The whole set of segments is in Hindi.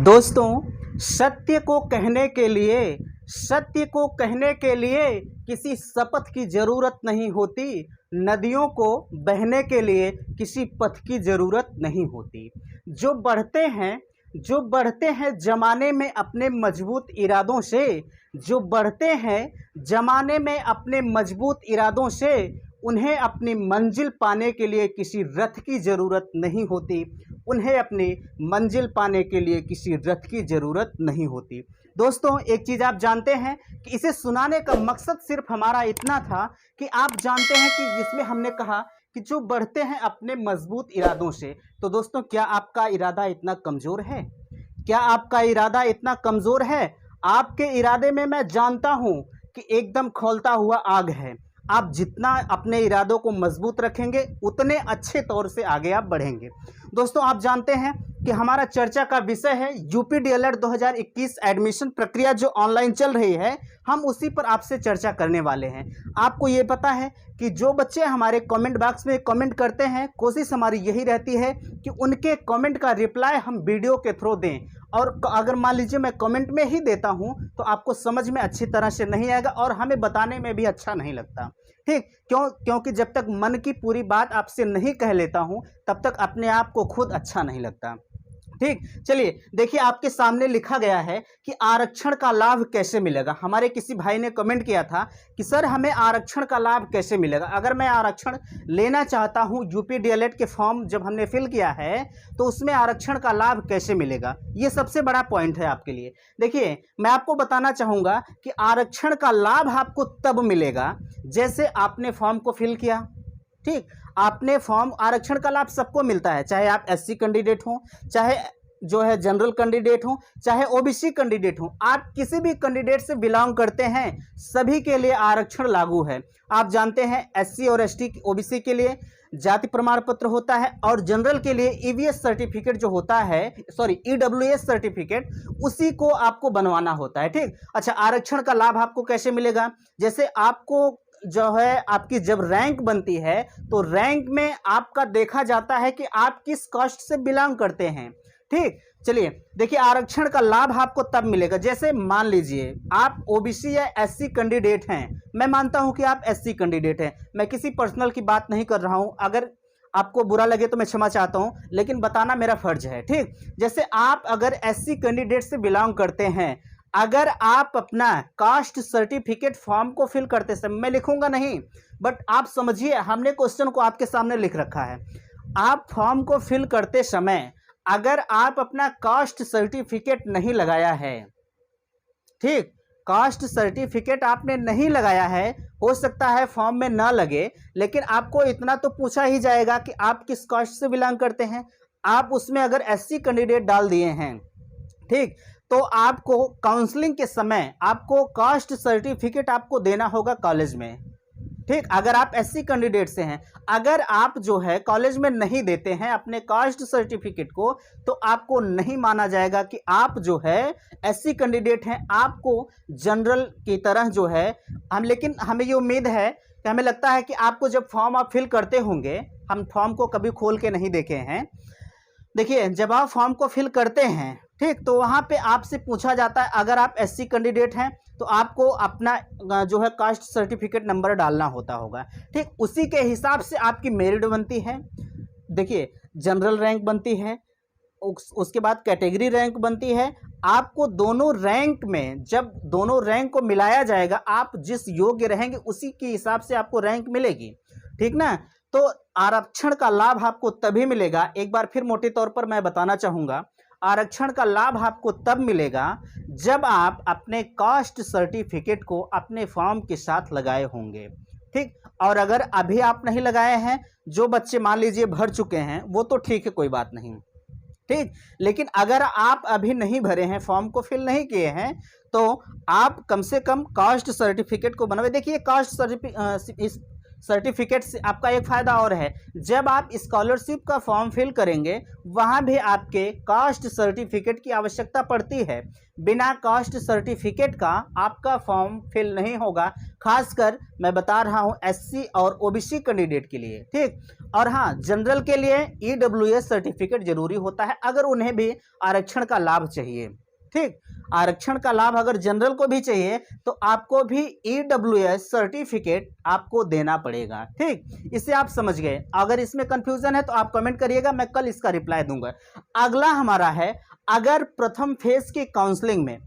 दोस्तों, सत्य को कहने के लिए किसी शपथ की ज़रूरत नहीं होती। नदियों को बहने के लिए किसी पथ की ज़रूरत नहीं होती। जो बढ़ते हैं ज़माने में अपने मजबूत इरादों से, जो बढ़ते हैं ज़माने में अपने मजबूत इरादों से, उन्हें अपनी मंजिल पाने के लिए किसी रथ की ज़रूरत नहीं होती। उन्हें अपनी मंजिल पाने के लिए किसी रथ की ज़रूरत नहीं होती। दोस्तों, एक चीज़ आप जानते हैं कि इसे सुनाने का मकसद सिर्फ हमारा इतना था कि आप जानते हैं कि जिसमें हमने कहा कि जो बढ़ते हैं अपने मजबूत इरादों से। तो दोस्तों, क्या आपका इरादा इतना कमज़ोर है? क्या आपका इरादा इतना कमज़ोर है? आपके इरादे में मैं जानता हूँ कि एकदम खौलता हुआ आग है। आप जितना अपने इरादों को मजबूत रखेंगे, उतने अच्छे तौर से आगे आप बढ़ेंगे। दोस्तों, आप जानते हैं कि हमारा चर्चा का विषय है यूपी डीएलएड 2021 एडमिशन प्रक्रिया जो ऑनलाइन चल रही है। हम उसी पर आपसे चर्चा करने वाले हैं। आपको ये पता है कि जो बच्चे हमारे कमेंट बॉक्स में कमेंट करते हैं, कोशिश हमारी यही रहती है कि उनके कमेंट का रिप्लाई हम वीडियो के थ्रू दें। और अगर मान लीजिए मैं कमेंट में ही देता हूं तो आपको समझ में अच्छी तरह से नहीं आएगा और हमें बताने में भी अच्छा नहीं लगता। ठीक, क्योंकि जब तक मन की पूरी बात आपसे नहीं कह लेता हूं, तब तक अपने आप को खुद अच्छा नहीं लगता। ठीक, चलिए देखिए, आपके सामने लिखा गया है कि आरक्षण का लाभ कैसे मिलेगा। हमारे किसी भाई ने कमेंट किया था कि सर हमें आरक्षण का लाभ कैसे मिलेगा। अगर मैं आरक्षण लेना चाहता हूं, यूपी डीएलएड के फॉर्म जब हमने फिल किया है तो उसमें आरक्षण का लाभ कैसे मिलेगा, ये सबसे बड़ा पॉइंट है आपके लिए। देखिए, मैं आपको बताना चाहूँगा कि आरक्षण का लाभ आपको तब मिलेगा जैसे आपने फॉर्म को फिल किया। ठीक, आपने फॉर्म, आरक्षण का लाभ सबको मिलता है, चाहे आप एससी कैंडिडेट हो, चाहे जो है जनरल कैंडिडेट हो, चाहे ओबीसी कैंडिडेट हो। आप किसी भी कैंडिडेट से बिलोंग करते हैं, सभी के लिए आरक्षण लागू है। आप जानते हैं एससी और एसटी ओबीसी के लिए जाति प्रमाण पत्र होता है और जनरल के लिए ईवीएस सर्टिफिकेट जो होता है, सॉरी ईडब्ल्यूएस सर्टिफिकेट, उसी को आपको बनवाना होता है। ठीक, अच्छा, आरक्षण का लाभ आपको कैसे मिलेगा? जैसे आपको जो है आपकी जब रैंक बनती है तो रैंक में आपका देखा जाता है कि आप किस कास्ट से बिलोंग करते हैं। ठीक, चलिए देखिए, आरक्षण का लाभ आपको तब मिलेगा जैसे मान लीजिए आप ओबीसी या एससी कैंडिडेट हैं। मैं मानता हूं कि आप एससी कैंडिडेट हैं, मैं किसी पर्सनल की बात नहीं कर रहा हूं। अगर आपको बुरा लगे तो मैं क्षमा चाहता हूं, लेकिन बताना मेरा फर्ज है। ठीक, जैसे आप अगर एससी कैंडिडेट से बिलोंग करते हैं, अगर आप अपना कास्ट सर्टिफिकेट फॉर्म को फिल करते समय, मैं लिखूंगा नहीं, बट आप समझिए, हमने क्वेश्चन को आपके सामने लिख रखा है। आप फॉर्म को फिल करते समय अगर आप अपना कास्ट सर्टिफिकेट नहीं लगाया है, ठीक, कास्ट सर्टिफिकेट आपने नहीं लगाया है, हो सकता है फॉर्म में ना लगे, लेकिन आपको इतना तो पूछा ही जाएगा कि आप किस कास्ट से बिलोंग करते हैं। आप उसमें अगर एससी कैंडिडेट डाल दिए हैं, ठीक, तो आपको काउंसलिंग के समय आपको कास्ट सर्टिफिकेट आपको देना होगा कॉलेज में। ठीक, अगर आप एससी कैंडिडेट से हैं, अगर आप जो है कॉलेज में नहीं देते हैं अपने कास्ट सर्टिफिकेट को, तो आपको नहीं माना जाएगा कि आप जो है एससी कैंडिडेट हैं। आपको जनरल की तरह जो है लेकिन हमें ये उम्मीद है कि, हमें लगता है कि आपको जब फॉर्म आप फिल करते होंगे, हम फॉर्म को कभी खोल के नहीं देखे हैं। देखिए, जब आप फॉर्म को फिल करते हैं, ठीक, तो वहाँ पे आपसे पूछा जाता है, अगर आप एससी कैंडिडेट हैं तो आपको अपना जो है कास्ट सर्टिफिकेट नंबर डालना होता होगा। ठीक, उसी के हिसाब से आपकी मेरिट बनती है। देखिए, जनरल रैंक बनती है, उसके बाद कैटेगरी रैंक बनती है। आपको दोनों रैंक में, जब दोनों रैंक को मिलाया जाएगा, आप जिस योग्य रहेंगे उसी के हिसाब से आपको रैंक मिलेगी। ठीक ना? तो आरक्षण का लाभ आपको तभी मिलेगा, एक बार फिर मोटे तौर पर मैं बताना चाहूँगा, आरक्षण का लाभ आपको तब मिलेगा जब आप अपने कास्ट सर्टिफिकेट को अपने फॉर्म के साथ लगाए होंगे। ठीक, और अगर अभी आप नहीं लगाए हैं, जो बच्चे मान लीजिए भर चुके हैं, वो तो ठीक है, कोई बात नहीं। ठीक, लेकिन अगर आप अभी नहीं भरे हैं, फॉर्म को फिल नहीं किए हैं, तो आप कम से कम कास्ट सर्टिफिकेट को बनवाए। देखिए, कास्ट सर्टिफिकेट से आपका एक फ़ायदा और है, जब आप स्कॉलरशिप का फॉर्म फिल करेंगे वहाँ भी आपके कास्ट सर्टिफिकेट की आवश्यकता पड़ती है। बिना कास्ट सर्टिफिकेट का आपका फॉर्म फिल नहीं होगा, खासकर मैं बता रहा हूँ एससी और ओबीसी कैंडिडेट के लिए, ठीक। और हाँ, जनरल के लिए ईडब्ल्यूएस सर्टिफिकेट जरूरी होता है अगर उन्हें भी आरक्षण का लाभ चाहिए, ठीक। आरक्षण का लाभ अगर जनरल को भी चाहिए तो आपको भी ईडब्ल्यूएस सर्टिफिकेट आपको देना पड़ेगा, ठीक। इसे आप समझ गए। अगर इसमें कंफ्यूजन है तो आप कमेंट करिएगा, मैं कल इसका रिप्लाई दूंगा। अगला हमारा है, अगर प्रथम फेज की काउंसलिंग में,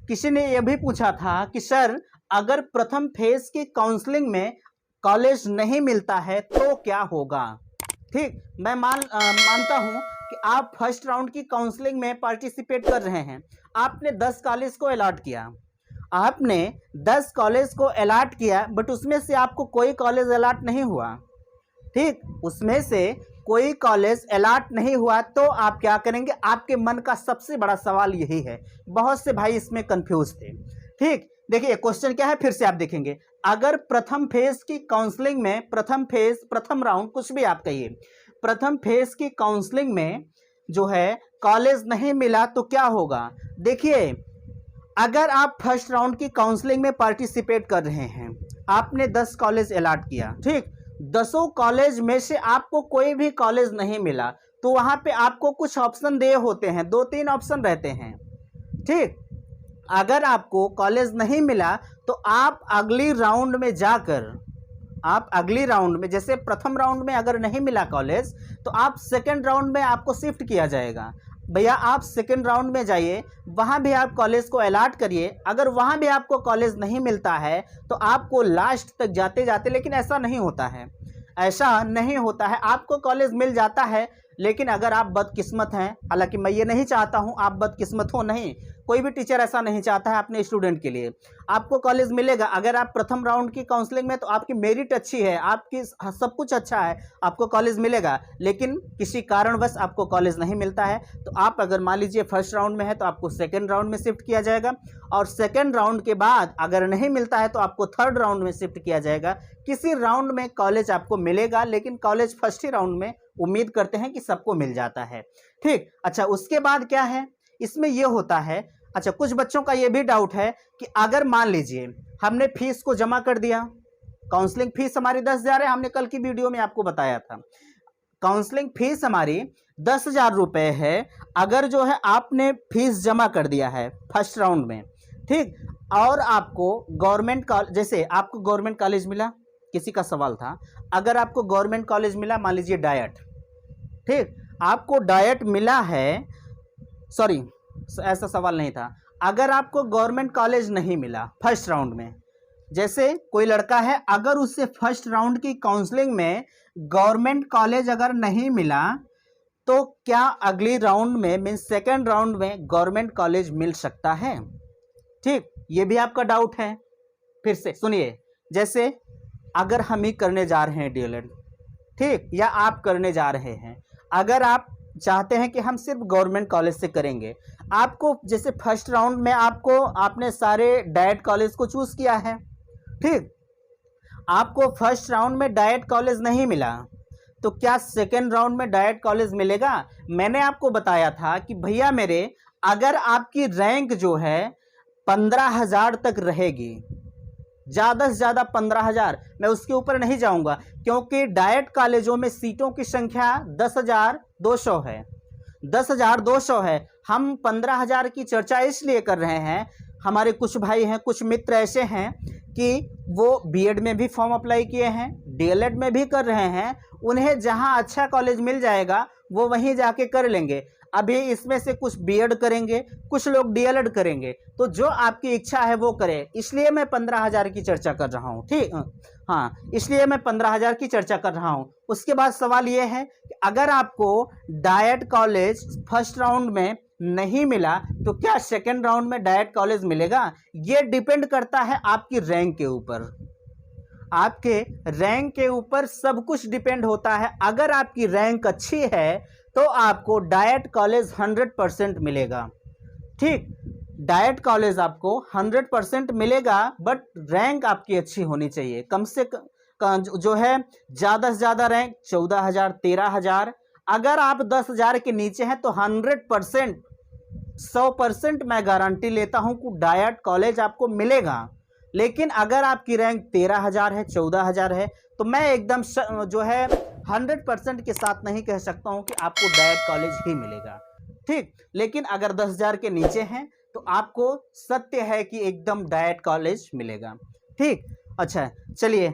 किसी ने यह भी पूछा था कि सर अगर प्रथम फेज की काउंसलिंग में कॉलेज नहीं मिलता है तो क्या होगा, ठीक। मैं मानता हूं कि आप फर्स्ट राउंड की काउंसलिंग में पार्टिसिपेट कर रहे हैं। आपने 10 कॉलेज को अलॉट किया, आपने 10 कॉलेज को अलॉट किया, बट उसमें से आपको कोई कॉलेज अलॉट नहीं हुआ, ठीक। उसमें से कोई कॉलेज अलॉट नहीं हुआ तो आप क्या करेंगे? आपके मन का सबसे बड़ा सवाल यही है। बहुत से भाई इसमें कंफ्यूज थे, ठीक। देखिए क्वेश्चन क्या है, फिर से आप देखेंगे। अगर प्रथम फेज की काउंसलिंग में, प्रथम फेज, प्रथम राउंड, कुछ भी आप कहिए, प्रथम फेज की काउंसलिंग में जो है कॉलेज नहीं मिला तो क्या होगा? देखिए, अगर आप फर्स्ट राउंड की काउंसलिंग में पार्टिसिपेट कर रहे हैं, आपने 10 कॉलेज अलॉट किया, ठीक। 10 कॉलेज में से आपको कोई भी कॉलेज नहीं मिला तो वहां पे आपको कुछ ऑप्शन दिए होते हैं, 2-3 ऑप्शन रहते हैं, ठीक। अगर आपको कॉलेज नहीं मिला तो आप अगली राउंड में जाकर, आप अगली राउंड में, जैसे प्रथम राउंड में अगर नहीं मिला कॉलेज तो आप सेकंड राउंड में आपको शिफ्ट किया जाएगा। भैया आप सेकंड राउंड में जाइए, वहाँ भी आप कॉलेज को अलॉट करिए। अगर वहाँ भी आपको कॉलेज नहीं मिलता है तो आपको लास्ट तक जाते जाते, लेकिन ऐसा नहीं होता है, ऐसा नहीं होता है, आपको कॉलेज मिल जाता है। लेकिन अगर आप बदकिस्मत हैं, हालांकि मैं ये नहीं चाहता हूं आप बदकिस्मत हो, नहीं, कोई भी टीचर ऐसा नहीं चाहता है अपने स्टूडेंट के लिए। आपको कॉलेज मिलेगा अगर आप प्रथम राउंड की काउंसलिंग में, तो आपकी मेरिट अच्छी है, आपकी सब कुछ अच्छा है, आपको कॉलेज मिलेगा। लेकिन किसी कारणवश आपको कॉलेज नहीं मिलता है तो आप अगर मान लीजिए फर्स्ट राउंड में है तो आपको सेकेंड राउंड में शिफ्ट किया जाएगा, और सेकेंड राउंड के बाद अगर नहीं मिलता है तो आपको थर्ड राउंड में शिफ्ट किया जाएगा। किसी राउंड में कॉलेज आपको मिलेगा, लेकिन कॉलेज फर्स्ट ही राउंड में उम्मीद करते हैं कि सबको मिल जाता है, ठीक। अच्छा, उसके बाद क्या है इसमें यह होता है, अच्छा कुछ बच्चों का यह भी डाउट है कि अगर मान लीजिए हमने फीस को जमा कर दिया, काउंसलिंग फीस हमारी 10,000 है, हमने कल की वीडियो में आपको बताया था, काउंसलिंग फीस हमारी 10,000 रुपए है। अगर जो है आपने फीस जमा कर दिया है फर्स्ट राउंड में, ठीक, और आपको गवर्नमेंट कॉलेज, जैसे आपको गवर्नमेंट कॉलेज मिला, किसी का सवाल था, अगर आपको गवर्नमेंट कॉलेज मिला, मान लीजिए डायट, ठीक, आपको डायट मिला है, सॉरी ऐसा सवाल नहीं था, अगर आपको गवर्नमेंट कॉलेज नहीं मिला फर्स्ट राउंड में, जैसे कोई लड़का है अगर उससे फर्स्ट राउंड की काउंसलिंग में गवर्नमेंट कॉलेज अगर नहीं मिला तो क्या अगली राउंड में, मीन सेकेंड राउंड में गवर्नमेंट कॉलेज मिल सकता है, ठीक। ये भी आपका डाउट है। फिर से सुनिए, जैसे अगर हम ही करने जा रहे हैं डीएलएड, ठीक, या आप करने जा रहे हैं, अगर आप चाहते हैं कि हम सिर्फ गवर्नमेंट कॉलेज से करेंगे, आपको जैसे फर्स्ट राउंड में आपने सारे डाइट कॉलेज को चूज किया है, ठीक, आपको फर्स्ट राउंड में डाइट कॉलेज नहीं मिला तो क्या सेकेंड राउंड में डाइट कॉलेज मिलेगा? मैंने आपको बताया था कि भैया मेरे, अगर आपकी रैंक जो है 15,000 तक रहेगी, ज़्यादा से ज़्यादा 15,000, मैं उसके ऊपर नहीं जाऊंगा, क्योंकि डाइट कॉलेजों में सीटों की संख्या 10,200 है, 10,200 है। हम 15,000 की चर्चा इसलिए कर रहे हैं, हमारे कुछ भाई हैं, कुछ मित्र ऐसे हैं कि वो बीएड में भी फॉर्म अप्लाई किए हैं, डीएलएड में भी कर रहे हैं, उन्हें जहां अच्छा कॉलेज मिल जाएगा वो वहीं जाके कर लेंगे। अभी इसमें से कुछ बीएड करेंगे, कुछ लोग डीएलएड करेंगे, तो जो आपकी इच्छा है वो करें। इसलिए मैं 15,000 की चर्चा कर रहा हूँ, ठीक, हाँ, इसलिए मैं 15,000 की चर्चा कर रहा हूँ। उसके बाद सवाल ये है कि अगर आपको डाइट कॉलेज फर्स्ट राउंड में नहीं मिला तो क्या सेकेंड राउंड में डाइट कॉलेज मिलेगा? ये डिपेंड करता है आपकी रैंक के ऊपर, आपके रैंक के ऊपर सब कुछ डिपेंड होता है। अगर आपकी रैंक अच्छी है तो आपको डाइट कॉलेज 100% मिलेगा, ठीक, डाइट कॉलेज आपको 100% मिलेगा, बट रैंक आपकी अच्छी होनी चाहिए, जो है ज़्यादा से ज़्यादा रैंक 14,000, 13,000। अगर आप 10,000 के नीचे हैं तो 100%, 100% मैं गारंटी लेता हूं कि डायट कॉलेज आपको मिलेगा। लेकिन अगर आपकी रैंक 13,000 है, 14,000 है, तो मैं एकदम जो है 100% के साथ नहीं कह सकता हूं कि आपको डायट कॉलेज ही मिलेगा। ठीक, लेकिन अगर 10,000 के नीचे हैं तो आपको सत्य है कि एकदम डायट कॉलेज मिलेगा। ठीक, अच्छा चलिए,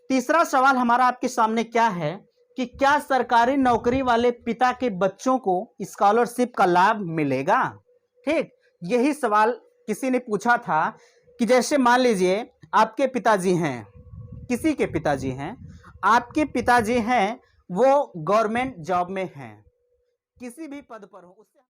तीसरा सवाल हमारा आपके सामने क्या है कि क्या सरकारी नौकरी वाले पिता के बच्चों को स्कॉलरशिप का लाभ मिलेगा। ठीक, यही सवाल किसी ने पूछा था कि जैसे मान लीजिए आपके पिताजी हैं, किसी के पिताजी हैं, आपके पिताजी हैं, वो गवर्नमेंट जॉब में हैं, किसी भी पद पर हो, उससे